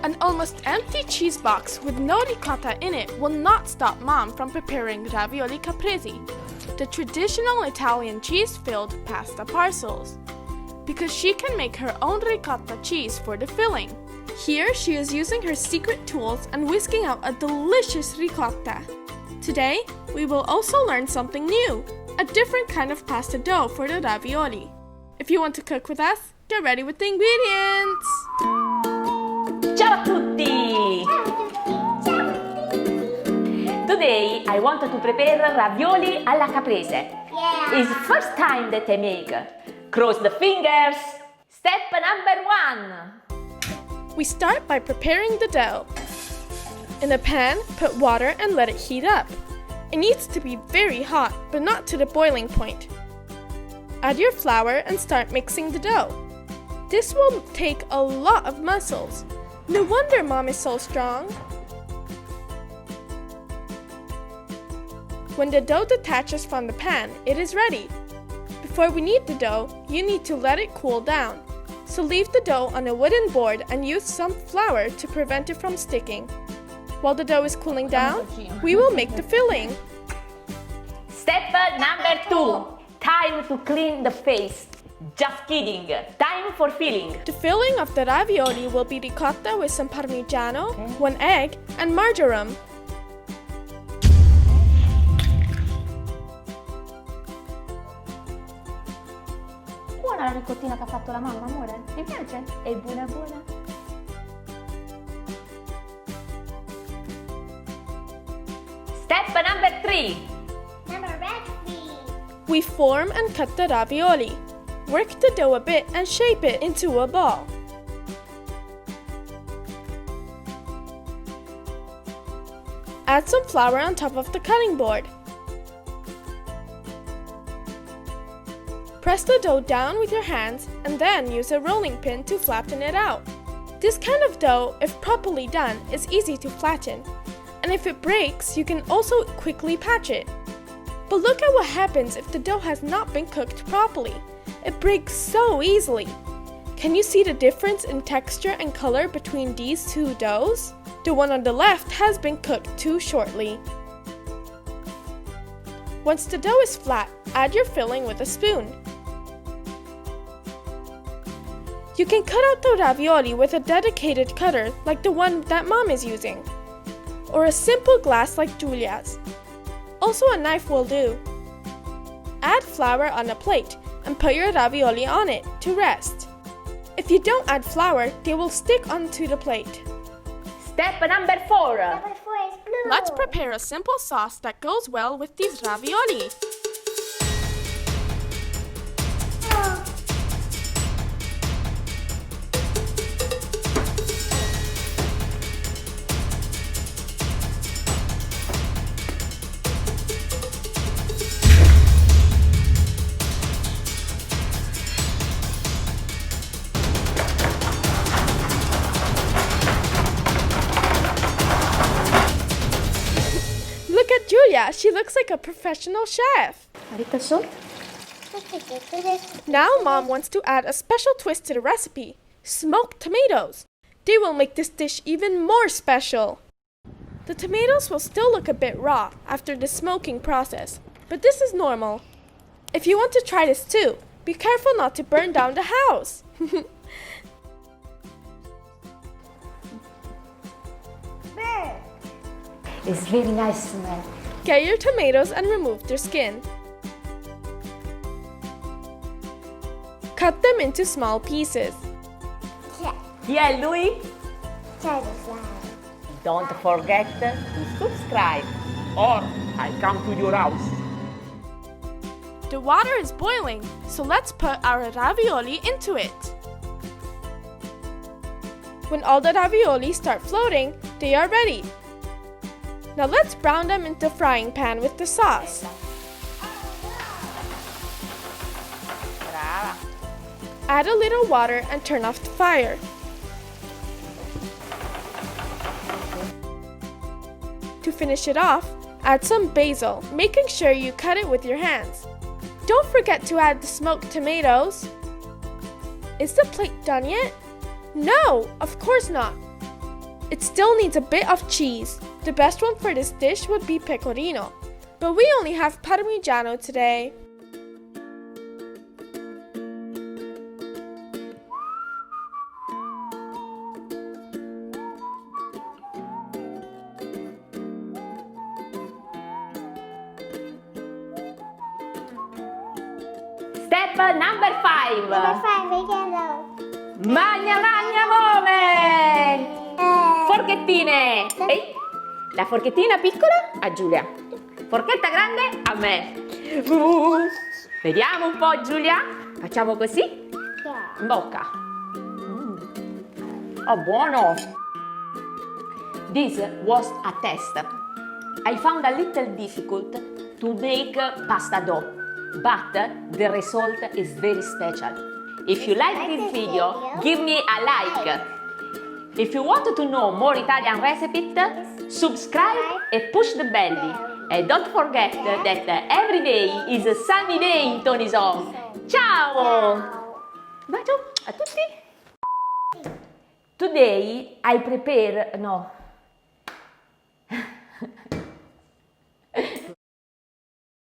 An almost empty cheese box with no ricotta in it will not stop Mom from preparing ravioli caprese, the traditional Italian cheese-filled pasta parcels, because she can make her own ricotta cheese for the filling. Here she is using her secret tools and whisking out a delicious ricotta. Today, we will also learn something new, a different kind of pasta dough for the ravioli. If you want to cook with us, get ready with the ingredients! Ciao a tutti! Today I want to prepare ravioli alla caprese. It's first time that I make. Cross the fingers! Step number 1. We start by preparing the dough. In a pan, put water and let it heat up. It needs to be very hot, but not to the boiling point. Add your flour and start mixing the dough. This will take a lot of muscles. No wonder Mom is so strong. When the dough detaches from the pan, it is ready. Before we knead the dough, you need to let it cool down. So leave the dough on a wooden board and use some flour to prevent it from sticking. While the dough is cooling down, we will make the filling. Step number 2. Time to clean the face. Just kidding. Time for filling. The filling of the ravioli will be ricotta with some parmigiano, 1 egg, and marjoram. Buona la ricottina che ha fatto la mamma, amore? Ti piace? È buona buona? Step number 3. We form and cut the ravioli. Work the dough a bit and shape it into a ball. Add some flour on top of the cutting board. Press the dough down with your hands and then use a rolling pin to flatten it out. This kind of dough, if properly done, is easy to flatten, and if it breaks, you can also quickly patch it. But look at what happens if the dough has not been cooked properly. It breaks so easily. Can you see the difference in texture and color between these two doughs? The one on the left has been cooked too shortly. Once the dough is flat, add your filling with a spoon. You can cut out the ravioli with a dedicated cutter like the one that Mom is using, or a simple glass like Giulia's. Also a knife will do. Add flour on a plate and put your ravioli on it to rest. If you don't add flour, they will stick onto the plate. Step number 4. Number 4 is blue. Let's prepare a simple sauce that goes well with these ravioli. Giulia, she looks like a professional chef. Now Mom wants to add a special twist to the recipe, smoked tomatoes. They will make this dish even more special. The tomatoes will still look a bit raw after the smoking process, but this is normal. If you want to try this too, be careful not to burn down the house. It's very nice smell. Get your tomatoes and remove their skin. Cut them into small pieces. Yeah, Louis? Try the flour. Don't forget to subscribe or I'll come to your house. The water is boiling, so let's put our ravioli into it. When all the ravioli start floating, they are ready. Now let's brown them into frying pan with the sauce. Brava. Add a little water and turn off the fire. To finish it off, add some basil, making sure you cut it with your hands. Don't forget to add the smoked tomatoes. Is the plate done yet? No, of course not. It still needs a bit of cheese. The best one for this dish would be pecorino, but we only have parmigiano today. Step number 5. Number 5, yellow. Magna moment! Forchettine! Ehi, la forchettina piccola a Giulia, forchetta grande a me. Vediamo un po', Giulia. Facciamo così. Yeah. In bocca. Oh, buono! This was a test. I found a little difficult to make pasta dough, but the result is very special. If you like this video, give me a like. If you want to know more Italian recipes, subscribe and push the bell. And don't forget that every day is a sunny day in Tony's home. Ciao! Bacio a tutti! Today I prepare... No.